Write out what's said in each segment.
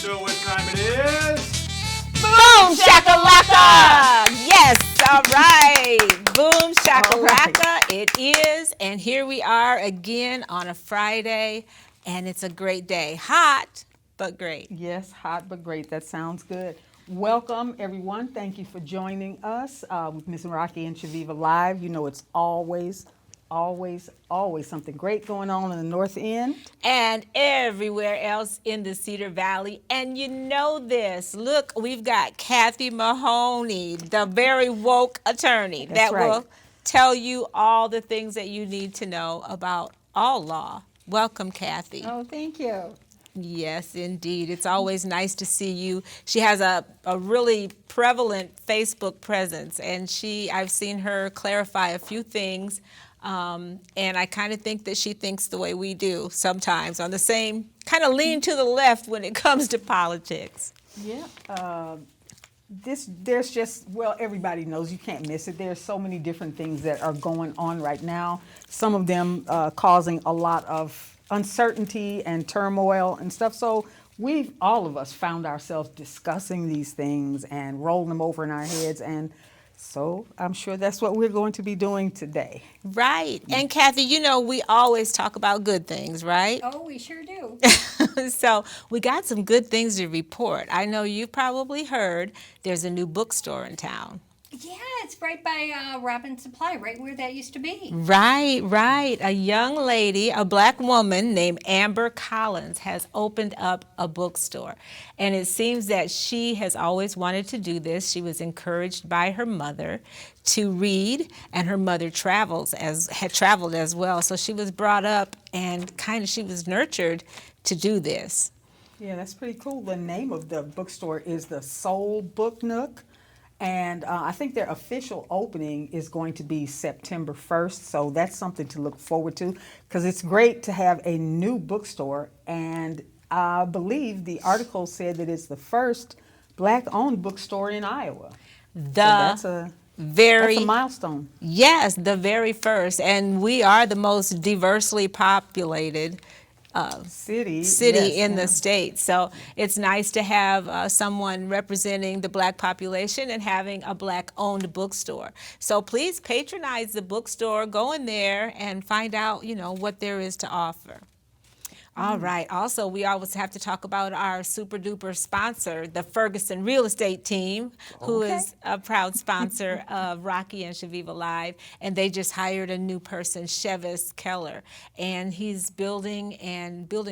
know what time it is? Boom shakalaka! Yes, all right. Boom shakalaka, it is. And here we are again on a Friday, and it's a great day. Hot, but great. Yes, hot but great. That sounds good. Welcome, everyone. Thank you for joining us with Miss Rocki and Chaveevah Live. You know, it's always something great going on in the North End. And everywhere else in the Cedar Valley. And you know this. Look, we've got Kathy Mahoney, the very woke attorney That's that right. will tell you all the things that you need to know about all law. Welcome, Kathy. Oh, thank you. Yes, indeed. It's always nice to see you. She has a really prevalent Facebook presence, and I've seen her clarify a few things, and I kind of think that she thinks the way we do sometimes, on the same, kind of lean to the left when it comes to politics. Yeah. There's just, well, everybody knows you can't miss it. There's so many different things that are going on right now, some of them causing a lot of uncertainty and turmoil and stuff. So all of us found ourselves discussing these things and rolling them over in our heads. And so I'm sure that's what we're going to be doing today. Right. And Kathy, you know, we always talk about good things, right? Oh, we sure do. So we got some good things to report. I know you've probably heard there's a new bookstore in town. Yeah, it's right by Robin Supply, right where that used to be. Right, right. A young lady, a black woman named Amber Collins has opened up a bookstore. And it seems that she has always wanted to do this. She was encouraged by her mother to read, and her mother had traveled as well. So she was brought up and she was nurtured to do this. Yeah, that's pretty cool. The name of the bookstore is the Soul Book Nook. And I think their official opening is going to be September 1st, so that's something to look forward to, because it's great to have a new bookstore. And I believe the article said that it's the first black-owned bookstore in Iowa. That's a milestone. Yes, the very first. And we are the most diversely populated city yes, in the state. So it's nice to have someone representing the black population and having a black-owned bookstore. So please patronize the bookstore, go in there and find out, what there is to offer. All right. Also, we always have to talk about our super-duper sponsor, the Ferguson Real Estate Team, who is a proud sponsor of Rocki and Chaveevah Live. And they just hired a new person, Chevis Keller. And he's building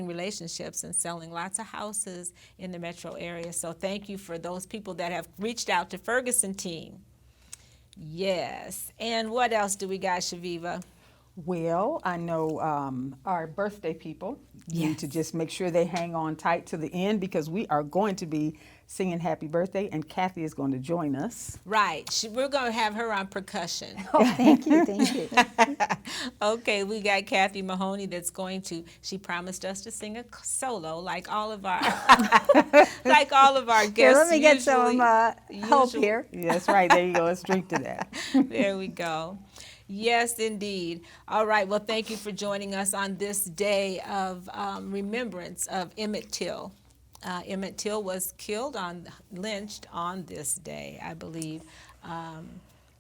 relationships and selling lots of houses in the metro area. So thank you for those people that have reached out to Ferguson Team. Yes. And what else do we got, Chaveevah? Well, I know our birthday people need to just make sure they hang on tight to the end, because we are going to be singing happy birthday, and Kathy is going to join us. Right. We're going to have her on percussion. Oh, thank you, thank you. Okay, we got Kathy Mahoney she promised us to sing a solo like all of our guests. Here, let me get some help here. Yeah, that's right. There you go. Let's drink to that. There we go. Yes, indeed. All right. Well, thank you for joining us on this day of remembrance of Emmett Till. Emmett Till was lynched on this day, I believe,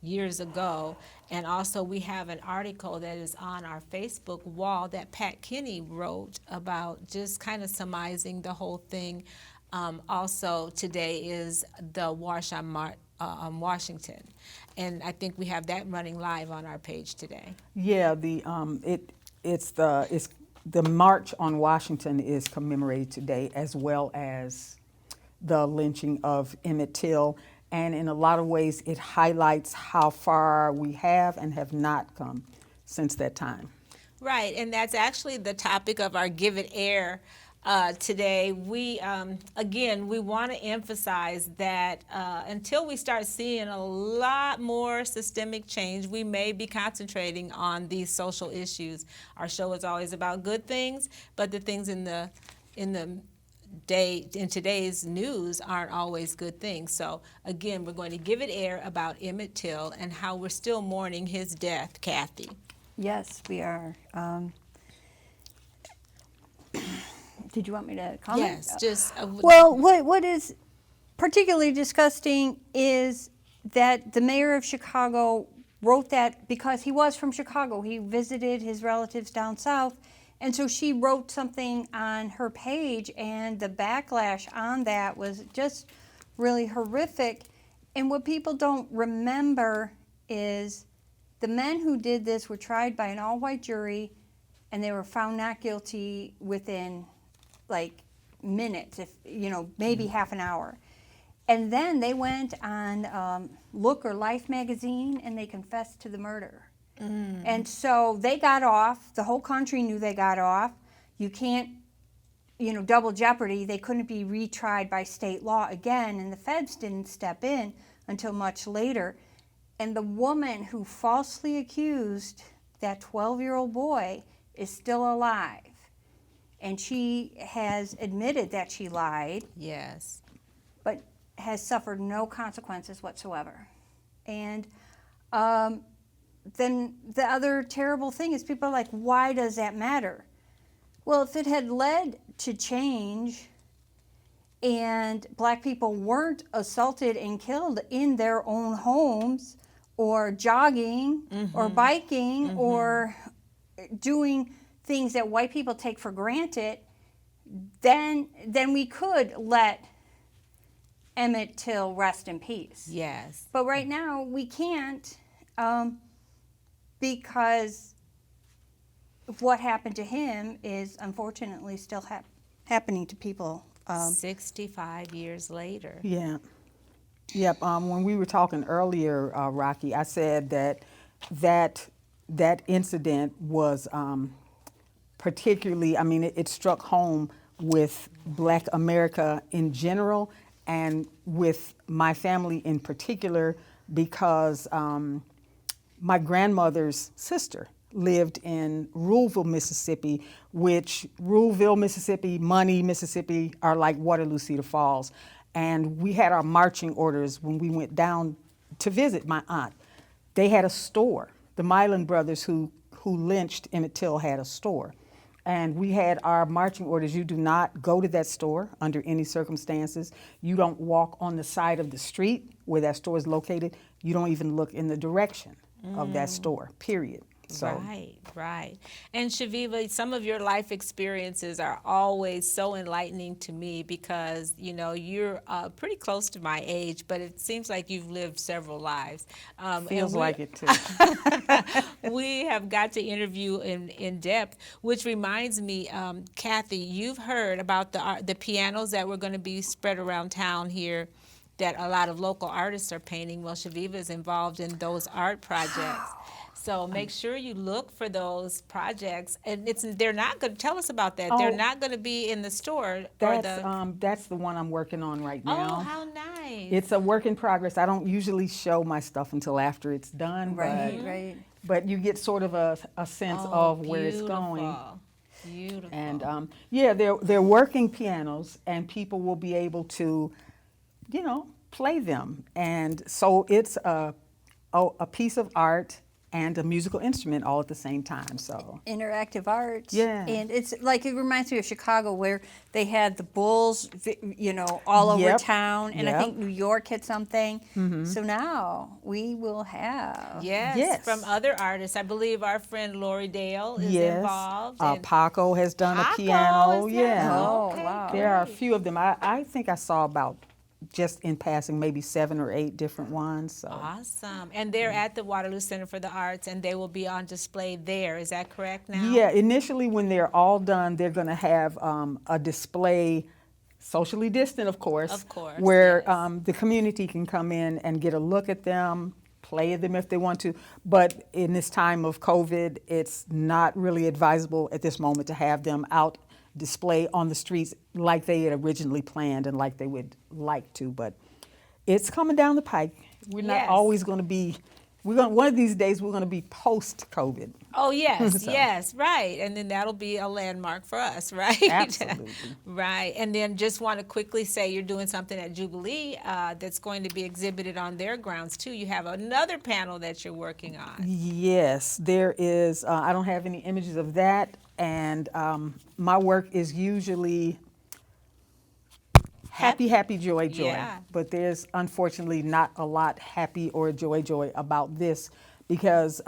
years ago. And also we have an article that is on our Facebook wall that Pat Kinney wrote about, just kind of surmising the whole thing. Also today is the Wash on Washington. And I think we have that running live on our page today. Yeah, the March on Washington is commemorated today, as well as the lynching of Emmett Till. And in a lot of ways, it highlights how far we have and have not come since that time. Right, and that's actually the topic of our Give It Air today. We want to emphasize that until we start seeing a lot more systemic change, we may be concentrating on these social issues. Our show is always about good things, but the things in today's news aren't always good things. So again, we're going to give it air about Emmett Till and how we're still mourning his death, Kathy. Yes, we are. Did you want me to comment? Yes, just Well, what is particularly disgusting is that the mayor of Chicago wrote that because he was from Chicago. He visited his relatives down south, and so she wrote something on her page, and the backlash on that was just really horrific. And what people don't remember is the men who did this were tried by an all-white jury, and they were found not guilty within like minutes, if maybe half an hour. And then they went on Look or Life magazine, and they confessed to the murder. And so they got off. The whole country knew they got off. You can't, double jeopardy. They couldn't be retried by state law again, and the feds didn't step in until much later. And the woman who falsely accused that 12-year-old boy is still alive. And she has admitted that she lied. yes. But has suffered no consequences whatsoever. And then the other terrible thing is people are like, why does that matter? Well, if it had led to change and black people weren't assaulted and killed in their own homes or jogging or biking or doing things that white people take for granted, then we could let Emmett Till rest in peace. Yes. But right now we can't because what happened to him is unfortunately still happening to people. 65 years later. Yeah. Yep. When we were talking earlier, Rocki, I said that incident was particularly, it struck home with Black America in general and with my family in particular because my grandmother's sister lived in Ruleville, Mississippi, which Ruleville, Mississippi, Money, Mississippi are like Waterloo, Cedar Falls. And we had our marching orders when we went down to visit my aunt. They had a store. The Milan brothers who lynched Emmett Till had a store. And we had our marching orders. You do not go to that store under any circumstances. You don't walk on the side of the street where that store is located. You don't even look in the direction of that store, period. So. Right. And Chaveevah, some of your life experiences are always so enlightening to me because, you're pretty close to my age, but it seems like you've lived several lives. Feels like it too. We have got to interview in depth, which reminds me, Kathy, you've heard about the pianos that were going to be spread around town here that a lot of local artists are painting. Well, Chaveevah is involved in those art projects. So make sure you look for those projects, and they're not going to tell us about that. They're not going to be in the store. That's the one I'm working on right now. Oh, how nice! It's a work in progress. I don't usually show my stuff until after it's done. Right. But you get sort of a sense of where it's going. Beautiful. And they're working pianos, and people will be able to, play them. And so it's a piece of art and a musical instrument all at the same time. So interactive art. Yeah. And it's like, it reminds me of Chicago where they had the bulls, all over town. And I think New York had something. So now we will have. Yes, from other artists. I believe our friend Lori Dale is involved. Paco has done a piano. Oh, wow. There are a few of them. I think I saw about, just in passing, maybe 7 or 8 different ones. So. Awesome. And they're at the Waterloo Center for the Arts, and they will be on display there. Is that correct now? Yeah, initially when they're all done, they're going to have a display, socially distant, of course, where the community can come in and get a look at them, play them if they want to. But in this time of COVID, it's not really advisable at this moment to have them out display on the streets like they had originally planned and like they would like to, but it's coming down the pike. We're not always going to be, one of these days we're going to be post-COVID. Oh, yes, yes, right. And then that'll be a landmark for us, right? Absolutely. Right. And then just want to quickly say you're doing something at Jubilee that's going to be exhibited on their grounds, too. You have another panel that you're working on. Yes, there is. I don't have any images of that and my work is usually happy, joy. Yeah. But there's unfortunately not a lot happy or joy about this, because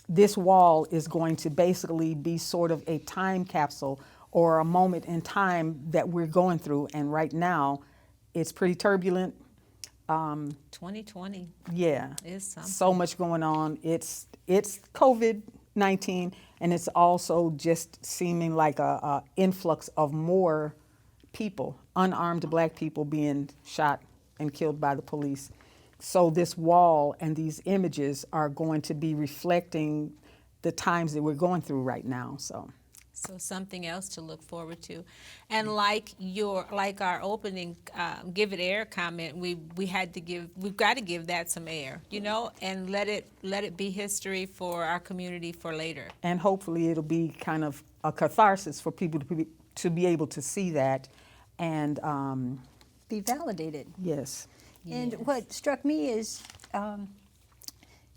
this wall is going to basically be sort of a time capsule or a moment in time that we're going through. And right now, it's pretty turbulent. 2020 Yeah, is something. so much going on. It's COVID-19, and it's also just seeming like a influx of more people, unarmed black people being shot and killed by the police. So this wall and these images are going to be reflecting the times that we're going through right now. So something else to look forward to. And like our opening give it air comment, we've got to give that some air, and let it be history for our community for later. and hopefully it'll be kind of a catharsis for people to be able to see that, and Be validated. yes. And what struck me is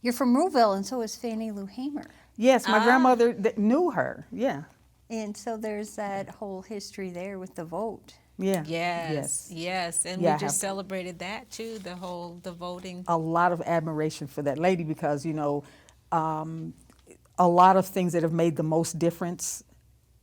you're from Rouville, and so is Fannie Lou Hamer. Yes, my grandmother knew her. Yeah, And so there's that whole history there with the vote. yeah. Yes. And Yeah, I we just have- celebrated that too, the voting. A lot of admiration for that lady, because a lot of things that have made the most difference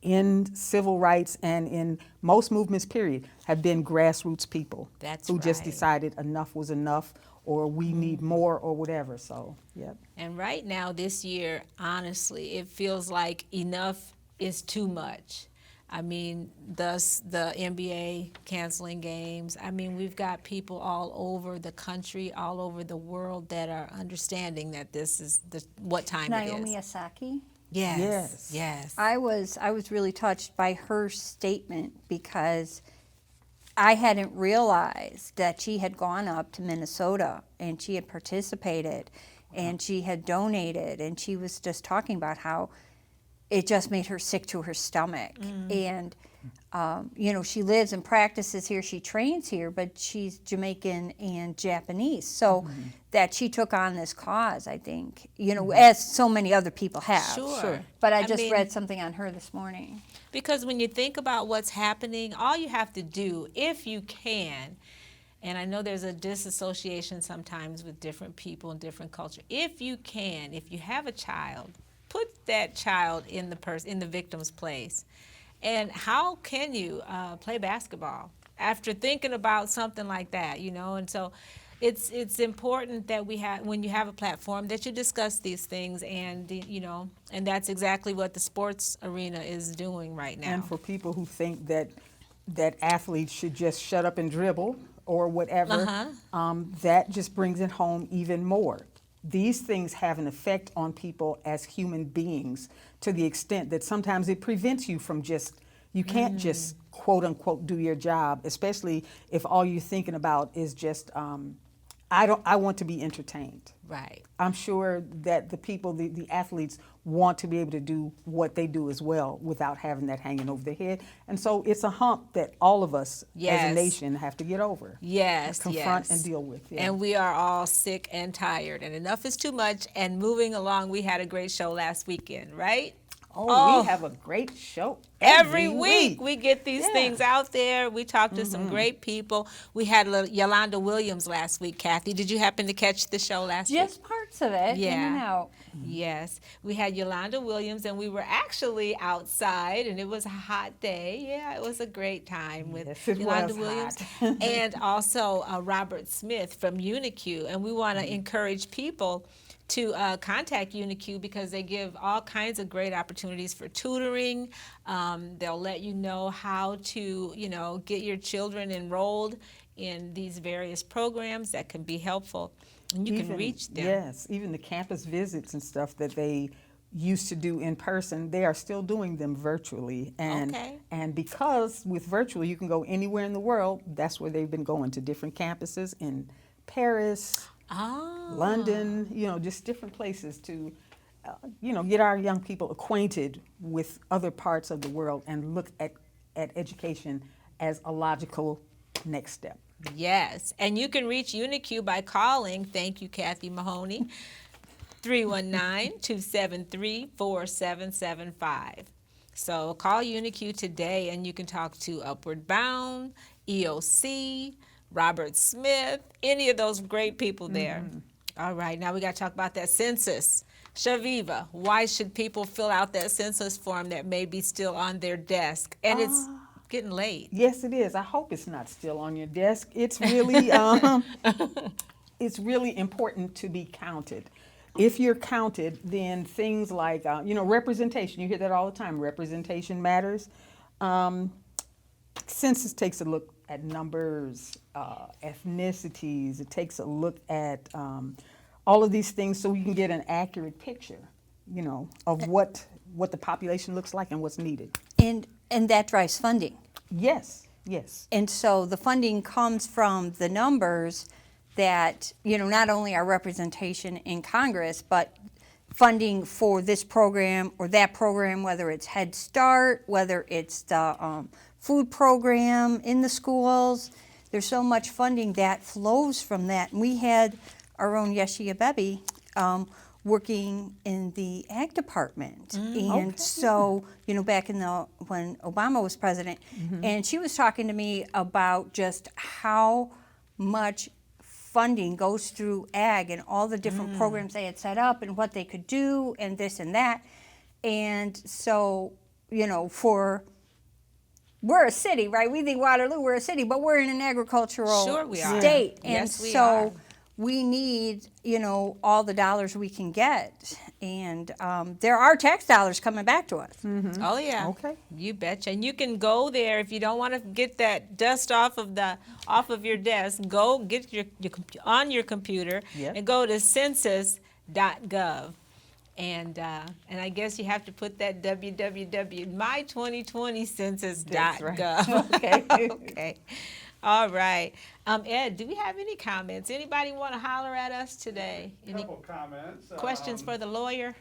in civil rights and in most movements, period, have been grassroots people. That's who just right. decided enough was enough, or we need more, or whatever. So, yep. And right now, this year, honestly, it feels like enough is too much. I mean, thus the NBA canceling games. I mean, we've got people all over the country, all over the world that are understanding that this is what time Naomi it is. Osaki. Yes. I was really touched by her statement, because I hadn't realized that she had gone up to Minnesota and she had participated and she had donated, and she was just talking about how it just made her sick to her stomach. And she lives and practices here, she trains here, but she's Jamaican and Japanese. So that she took on this cause, I think, as so many other people have. Sure. But I I just mean- read something on her this morning. Because when you think about what's happening, all you have to do, if you can, and I know there's a disassociation sometimes with different people and different culture. If you have a child, put that child in the victim's place. And how can you play basketball after thinking about something like that, And so it's important that when you have a platform, that you discuss these things, and and that's exactly what the sports arena is doing right now. And for people who think that athletes should just shut up and dribble or whatever, that just brings it home even more. These things have an effect on people as human beings, to the extent that sometimes it prevents you from you can't just quote unquote do your job, especially if all you're thinking about is just I want to be entertained. Right. I'm sure that the people, the athletes, want to be able to do what they do as well without having that hanging over their head. And so it's a hump that all of us as Yes. a nation have to get over. Yes, Confront yes. and deal with. Yeah. And we are all sick and tired, and enough is too much. And moving along, we had a great show last weekend, right? Oh, we have a great show Every week we get these Yeah. things out there. We talked to some great people. We had Yolanda Williams last week. Kathy, did you happen to catch the show last week? Just parts of it, in Yeah. and out. Yes, we had Yolanda Williams, and we were actually outside, and it was a hot day. Yeah, it was a great time with Yes, it Yolanda was Williams hot. and also Robert Smith from UniQ. And we want to encourage people to contact UniQ, because they give all kinds of great opportunities for tutoring. They'll let you know how to, get your children enrolled in these various programs that can be helpful. And you can reach them. Yes, even the campus visits and stuff that they used to do in person, they are still doing them virtually. And Okay. and because with virtual you can go anywhere in the world, that's where they've been going, to different campuses in Paris, Oh. London, just different places to, get our young people acquainted with other parts of the world and look at education as a logical next step. Yes, and you can reach UniQ by calling, thank you, Kathy Mahoney, 319-273-4775. So call UniQ today and you can talk to Upward Bound, EOC, Robert Smith, any of those great people there. All right, now we got to talk about that census. Chaveevah, why should people fill out that census form that may be still on their desk? And it's getting late. Yes, it is. I hope it's not still on your desk. It's really, it's really important to be counted. If you're counted, then things like, representation, you hear that all the time, representation matters. Census takes a look at numbers, ethnicities, it takes a look at all of these things so you can get an accurate picture, of what the population looks like and what's needed. And that drives funding. Yes, yes. And so the funding comes from the numbers that, not only our representation in Congress, but funding for this program or that program, whether it's Head Start, whether it's the food program in the schools. There's so much funding that flows from that. And we had our own Yeshia Bebi working in the ag department. And so, back in when Obama was president, and she was talking to me about just how much funding goes through ag and all the different programs they had set up and what they could do and this and that. And so, we're a city, right? We think Waterloo, we're a city, but we're in an agricultural state. And Yes, we so are. we need, all the dollars we can get. And there are tax dollars coming back to us. Oh yeah. Okay. You betcha. And you can go there if you don't want to get that dust off of your desk. Go get on your computer and go to census.gov. And I guess you have to put that www.my2020census.gov. That's right. Okay. Okay. All right. Ed, do we have any comments? Anybody want to holler at us today? Any Couple comments. questions for the lawyer?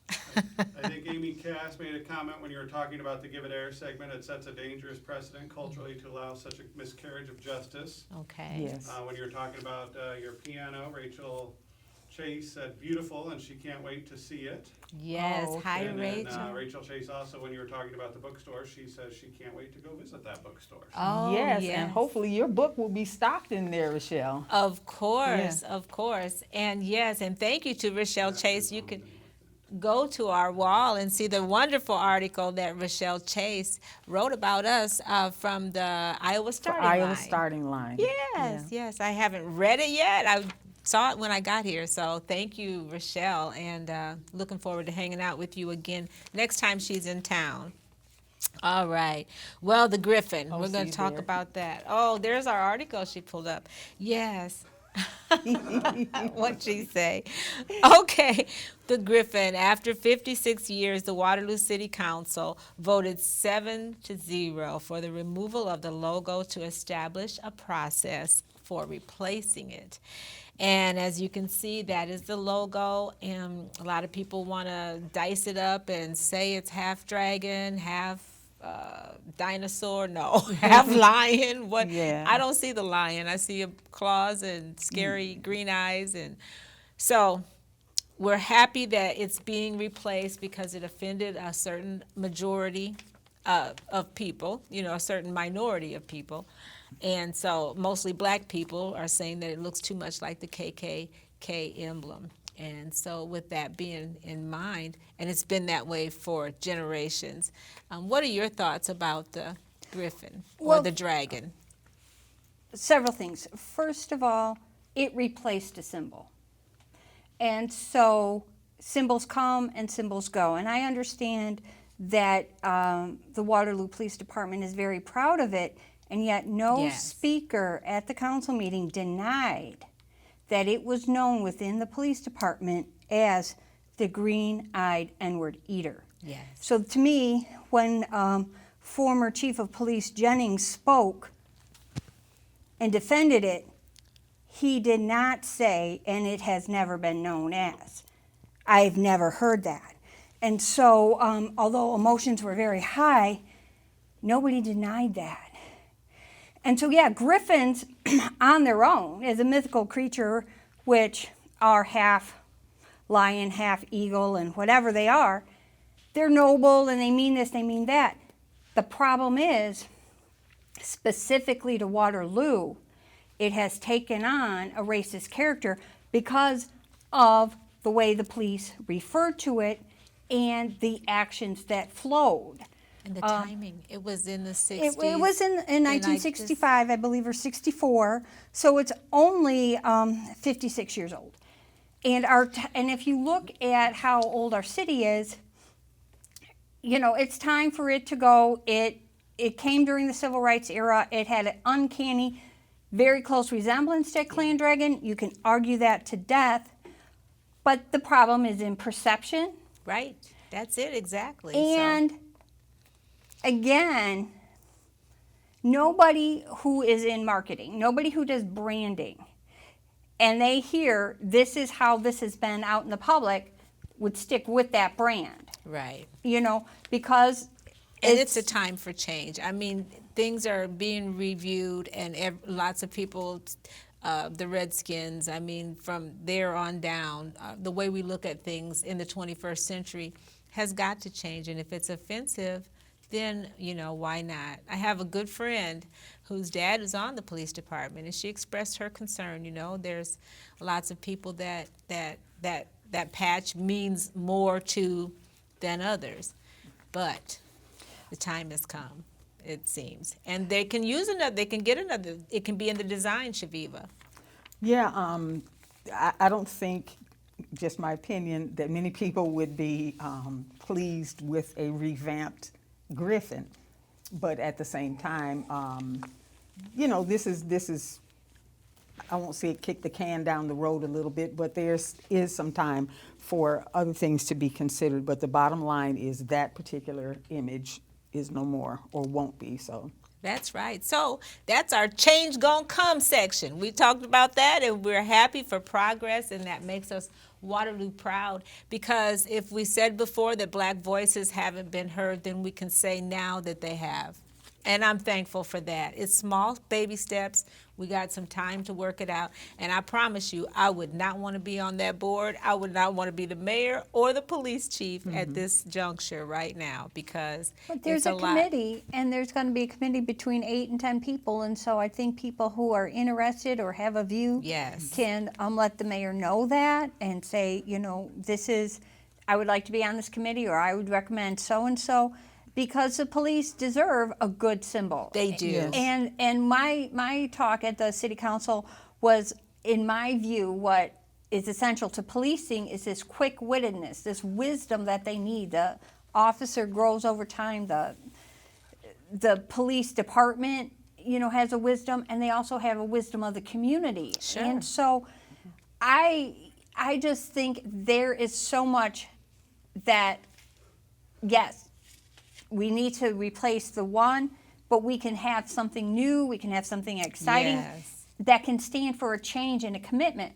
I think Amy Cass made a comment when you were talking about the Give It Air segment. It sets a dangerous precedent culturally to allow such a miscarriage of justice. Okay. Yes. When you were talking about your piano, Rachel Chase said beautiful, and she can't wait to see it. Yes. Oh, okay. Hi, And then, Rachel. Rachel Chase also, when you were talking about the bookstore, she says she can't wait to go visit that bookstore. Oh, yes, and hopefully your book will be stocked in there, Rochelle. Of course, of course. And yes, and thank you to Rochelle Chase. You can go to our wall and see the wonderful article that Rochelle Chase wrote about us from the Iowa starting line. Iowa starting line. Yes, yes. I haven't read it yet. I saw it when I got here. So thank you, Rochelle, and looking forward to hanging out with you again next time she's in town. All right. Well, the Griffin. We're going to talk there. about that. Oh, there's our article she pulled up. Yes. What'd she say? Okay. The Griffin. After 56 years, the Waterloo City Council voted 7-0 for the removal of the logo to establish a process for replacing it. And as you can see, that is the logo, and a lot of people want to dice it up and say it's half dragon, half dinosaur, no, half lion. What? Yeah. I don't see the lion. I see claws and scary green eyes, and so we're happy that it's being replaced because it offended a certain majority of people, a certain minority of people. And so mostly black people are saying that it looks too much like the KKK emblem. And so with that being in mind, and it's been that way for generations, what are your thoughts about the Griffin or the dragon? Several things. First of all, it replaced a symbol. And so symbols come and symbols go. And I understand that the Waterloo Police Department is very proud of it, and yet no speaker at the council meeting denied that it was known within the police department as the green-eyed N-word eater. Yes. So to me, when former Chief of Police Jennings spoke and defended it, he did not say, and it has never been known as. I've never heard that. And so, although emotions were very high, nobody denied that. And so, griffins on their own as a mythical creature, which are half lion, half eagle, and whatever they are, they're noble and they mean this, they mean that. The problem is, specifically to Waterloo, it has taken on a racist character because of the way the police referred to it and the actions that flowed. And the timing, it was in the 60s. It was in 1965, I believe, or 64, so it's only 56 years old. And and if you look at how old our city is, you know, it's time for it to go. It came during the Civil Rights era. It had an uncanny, very close resemblance to Clan Dragon. You can argue that to death, but the problem is in perception. Right, that's it, exactly. And again, nobody who is in marketing, nobody who does branding, and they hear this is how this has been out in the public, would stick with that brand. Right. You know, because And it's a time for change. I mean, things are being reviewed, and lots of people, the Redskins, I mean, from there on down, the way we look at things in the 21st century has got to change. And if it's offensive, then, you know, why not? I have a good friend whose dad is on the police department, and she expressed her concern. You know, there's lots of people that patch means more to than others. But the time has come, it seems. And they can use another, they can get another, it can be in the design, Chaveevah. Yeah, I don't think, just my opinion, that many people would be pleased with a revamped Griffin. But at the same time, you know, this is, I won't say kick the can down the road a little bit, but there is some time for other things to be considered. But the bottom line is that particular image is no more, or won't be, so. That's right. So that's our change gonna come section. We talked about that, and we're happy for progress, and that makes us Waterloo proud, because if we said before that black voices haven't been heard, then we can say now that they have. And I'm thankful for that. It's small baby steps. We got some time to work it out. And I promise you, I would not want to be on that board. I would not want to be the mayor or the police chief at this juncture right now, because But there's it's a lot. committee, and there's going to be a committee between 8 and 10 people, and so I think people who are interested or have a view Yes. can let the mayor know that and say, you know, this is, I would like to be on this committee, or I would recommend so-and-so, because the police deserve a good symbol. They do. Yes. And my talk at the city council was, in my view, what is essential to policing is this quick-wittedness, this wisdom that they need. The officer grows over time. The police department, you know, has a wisdom, and they also have a wisdom of the community. Sure. And so I just think there is so much that, yes, we need to replace the one, but we can have something new, we can have something exciting Yes. that can stand for a change and a commitment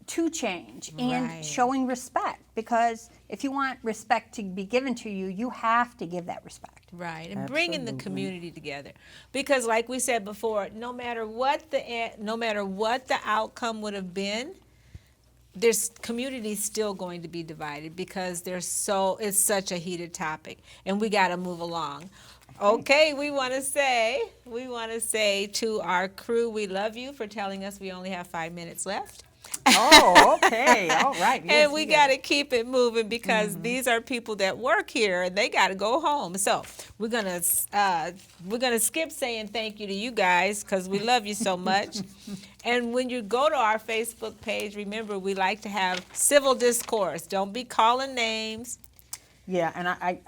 to change and Right. showing respect. Because if you want respect to be given to you, you have to give that respect. Right, and bringing the Absolutely. community together, because like we said before, no matter what the outcome would have been, there's community still going to be divided, because it's such a heated topic, and we got to move along. Okay, we want to say to our crew, we love you for telling us we only have 5 minutes left. Oh, okay, all right. Yes, And we got to keep it moving, because these are people that work here and they got to go home. So we're gonna skip saying thank you to you guys, because we love you so much. And when you go to our Facebook page, remember, we like to have civil discourse. Don't be calling names. Yeah, and I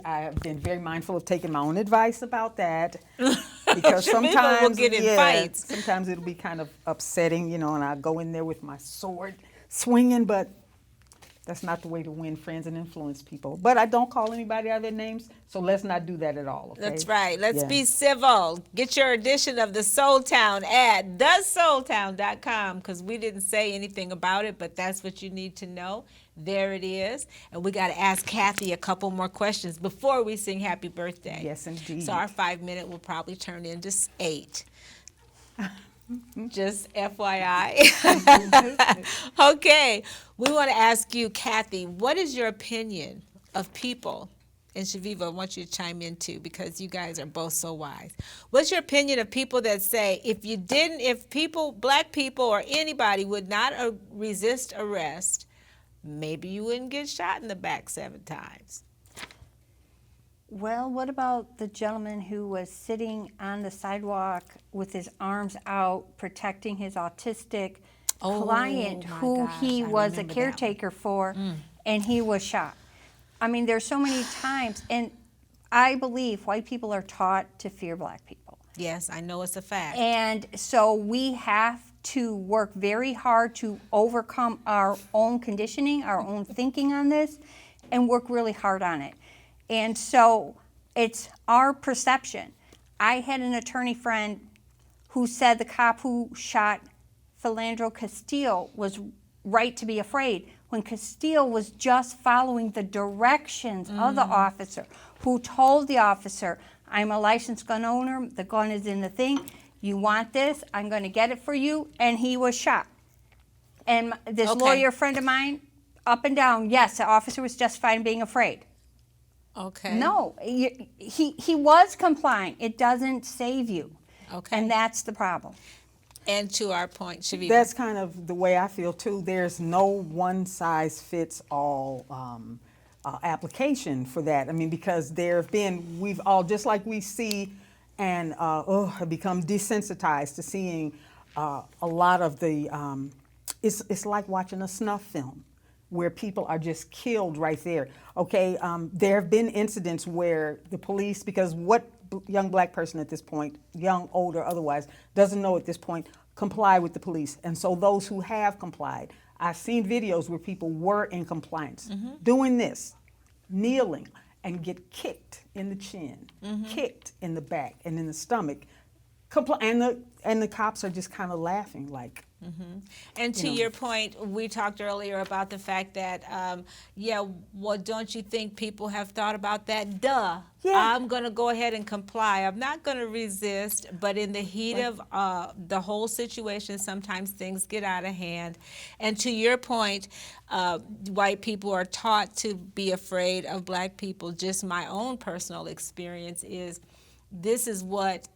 have been very mindful of taking my own advice about that, because Chaveevah will sometimes get in fights. sometimes it'll be kind of upsetting, you know, and I go in there with my sword swinging, but that's not the way to win friends and influence people. But I don't call anybody out of their names, so let's not do that at all. Okay? That's right. Let's Yeah. be civil. Get your edition of the Soul Town at thesoultown.com, because we didn't say anything about it, but that's what you need to know. There it is. And we got to ask Kathy a couple more questions before we sing happy birthday. Yes, indeed. So our 5 minute will probably turn into 8. Just FYI. Okay, we want to ask you, Kathy, what is your opinion of people, and Chaveevah, I want you to chime in too, because you guys are both so wise. What's your opinion of people that say if people, black people or anybody would not resist arrest, maybe you wouldn't get shot in the back 7 times? Well, what about the gentleman who was sitting on the sidewalk with his arms out, protecting his autistic client, my who gosh, he I was a remember that one. caretaker for, and he was shot? I mean, there's so many times, and I believe white people are taught to fear black people. Yes, I know it's a fact. And so we have to work very hard to overcome our own conditioning, our own thinking on this, and work really hard on it. And so it's our perception. I had an attorney friend who said the cop who shot Philando Castile was right to be afraid, when Castile was just following the directions of the officer, who told the officer, I'm a licensed gun owner, the gun is in the thing, you want this, I'm going to get it for you, and he was shot. And this Okay. lawyer friend of mine, up and down, yes, the officer was justified in being afraid. Okay. No, he was complying. It doesn't save you. Okay. And that's the problem. And to our point, Chaveevah. That's kind of the way I feel too. There's no one size fits all application for that. I mean, because we've all, just like we see and have become desensitized to seeing a lot of the, it's like watching a snuff film where people are just killed right there. Okay, there have been incidents where the police, because what young black person at this point, young, older, otherwise, doesn't know at this point, comply with the police. And so those who have complied, I've seen videos where people were in compliance, doing this, kneeling, and get kicked in the chin, kicked in the back and in the stomach. And the cops are just kind of laughing like. And to your point, we talked earlier about the fact that, well, don't you think people have thought about that? Duh. Yeah. I'm going to go ahead and comply. I'm not going to resist. But in the heat of the whole situation, sometimes things get out of hand. And to your point, white people are taught to be afraid of black people. Just my own personal experience is this is what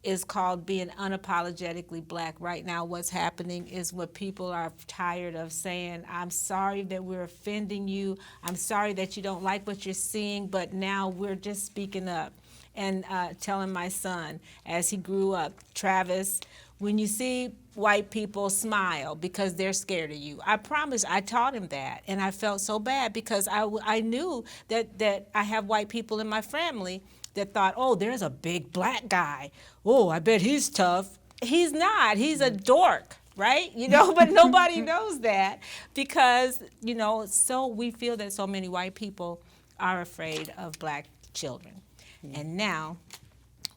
is called being unapologetically black. Right now, what's happening is what people are tired of saying, I'm sorry that we're offending you. I'm sorry that you don't like what you're seeing, but now we're just speaking up and telling my son as he grew up, Travis, when you see white people, smile because they're scared of you. I promise, I taught him that, and I felt so bad because I knew that I have white people in my family that thought, oh, there's a big black guy. Oh, I bet he's tough. He's not. He's a dork, right? But nobody knows that because, so we feel that so many white people are afraid of black children. And now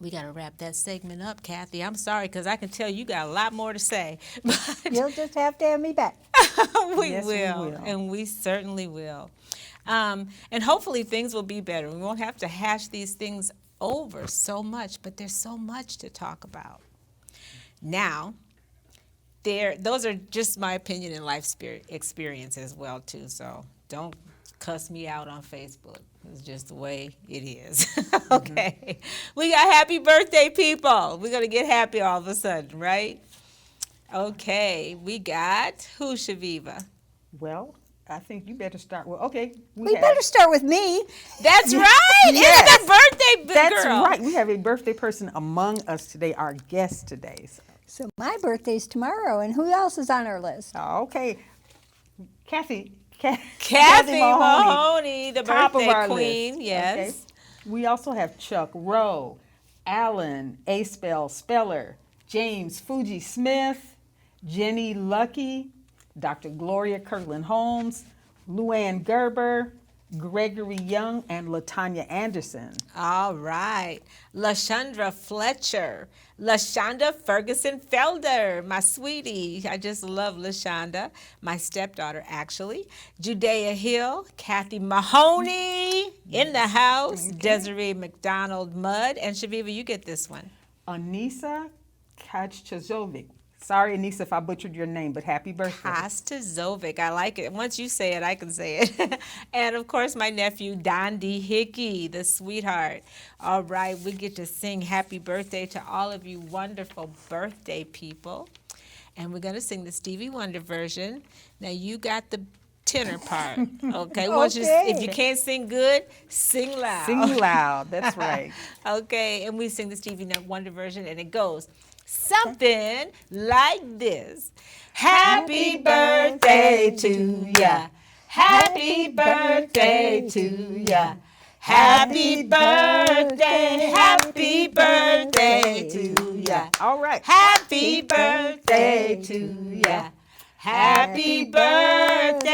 we got to wrap that segment up, Kathy. I'm sorry because I can tell you got a lot more to say. But You'll just have to have me back. we Yes, we will, will. and we certainly will. And hopefully things will be better. We won't have to hash these things over so much, but there's so much to talk about. Now, those are just my opinion and life experience as well, too, so don't cuss me out on Facebook. It's just the way it is. Okay. We got happy birthday people. We're going to get happy all of a sudden, right? Okay. We got who, Chaveevah? Well, I think you better start with, okay. We better start with me. That's right. Yes. It's a birthday That's girl. right. We have a birthday person among us today, our guest today. So my birthday's tomorrow, and who else is on our list? Okay. Kathy Mahoney, the top of birthday our queen. list. Yes. Okay. We also have Chuck Rowe, Alan Speller, James Fuji Smith, Jenny Lucky, Dr. Gloria Kirkland Holmes, Luann Gerber, Gregory Young, and LaTanya Anderson. All right. LaShondra Fletcher. LaShonda Ferguson Felder, my sweetie. I just love LaShonda, my stepdaughter, actually. Judea Hill, Kathy Mahoney in the house. Okay. Desiree McDonald Mudd. And Chaveevah, you get this one. Anissa Kachchazovic, Sorry, Anissa, if I butchered your name, but happy birthday. Kastazovic. I like it. Once you say it, I can say it. And of course, my nephew, Dondi Hickey, the sweetheart. All right, we get to sing happy birthday to all of you wonderful birthday people. And we're going to sing the Stevie Wonder version. Now, you got the tenor part, okay? If you can't sing good, sing loud. Sing loud, that's right. Okay, and we sing the Stevie Wonder version, and it goes something like this. Happy birthday to ya. Happy birthday to ya. Happy birthday to ya. All right. Happy birthday to ya. Happy birthday.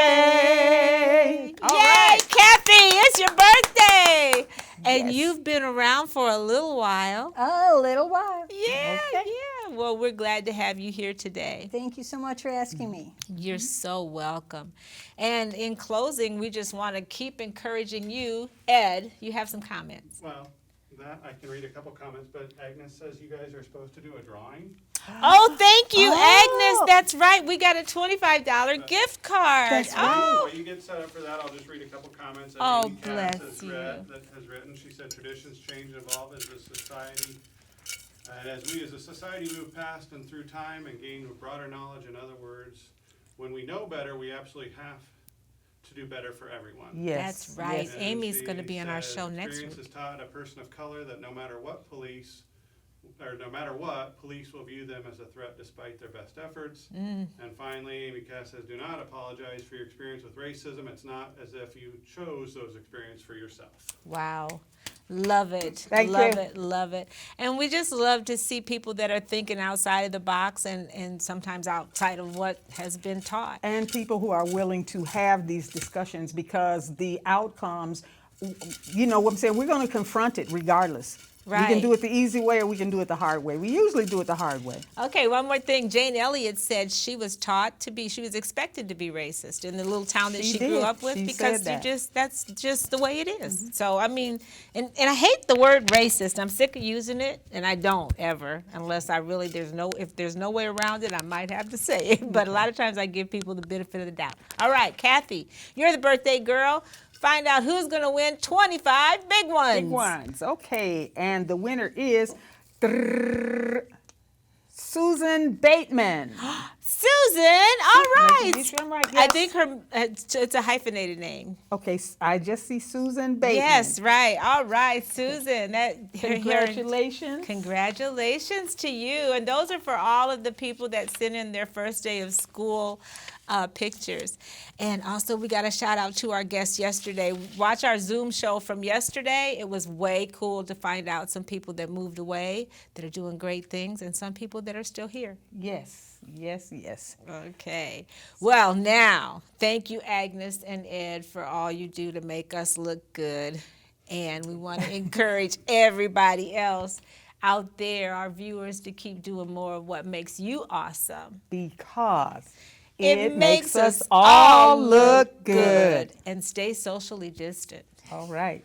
All Yay, right. Kathy, it's your birthday. And Yes. you've been around for a little while. A little while. Yeah, yeah. Well, we're glad to have you here today. Thank you so much for asking me. You're so welcome. And in closing, we just want to keep encouraging you. Ed, you have some comments. Well, that, I can read a couple comments, but Agnes says you guys are supposed to do a drawing. Oh, thank you, Oh. Agnes. That's right. We got a $25 gift card. That's right. Oh, While you get set up for that, I'll just read a couple comments that Oh, Amy Cass bless has you. has written. She said traditions change and evolve as a society. And as we as a society move past and through time and gain broader knowledge, in other words, when we know better, we absolutely have to do better for everyone. Yes. That's right. yes. And Amy's she gonna be on our said, show next Experience week. has taught a person of color that no matter what, police will view them as a threat despite their best efforts. And finally, Amy Cass says, do not apologize for your experience with racism. It's not as if you chose those experiences for yourself. Wow. Love it. Thank love you. it. Love it. And we just love to see people that are thinking outside of the box and sometimes outside of what has been taught. And people who are willing to have these discussions, because the outcomes, you know what I'm saying, we're going to confront it regardless. We Right. can do it the easy way or we can do it the hard way. We usually do it the hard way. Okay, one more thing. Jane Elliott said she was expected to be racist in the little town that She she grew did. up with She because said that. that's just the way it is. So, I mean, and I hate the word racist. I'm sick of using it, and I don't ever, unless if there's no way around it, I might have to say it. But a lot of times I give people the benefit of the doubt. All right, Kathy, you're the birthday girl. Find out who's going to win 25 big ones. Big ones. Okay, and the winner is Susan Bateman. Susan, all right. Make sure I'm right. I Yes. think it's a hyphenated name. Okay, I just see Susan Bateman. Yes, right. All right, Susan. Congratulations. Congratulations to you. And those are for all of the people that sent in their first day of school pictures. And also, we got a shout out to our guests yesterday. Watch our Zoom show from yesterday. It was way cool to find out some people that moved away that are doing great things and some people that are still here. Yes, yes, yes. Okay. Well, now, thank you, Agnes and Ed, for all you do to make us look good. And we want to encourage everybody else out there, our viewers, to keep doing more of what makes you awesome. Because It makes us all look good. And stay socially distant. All right.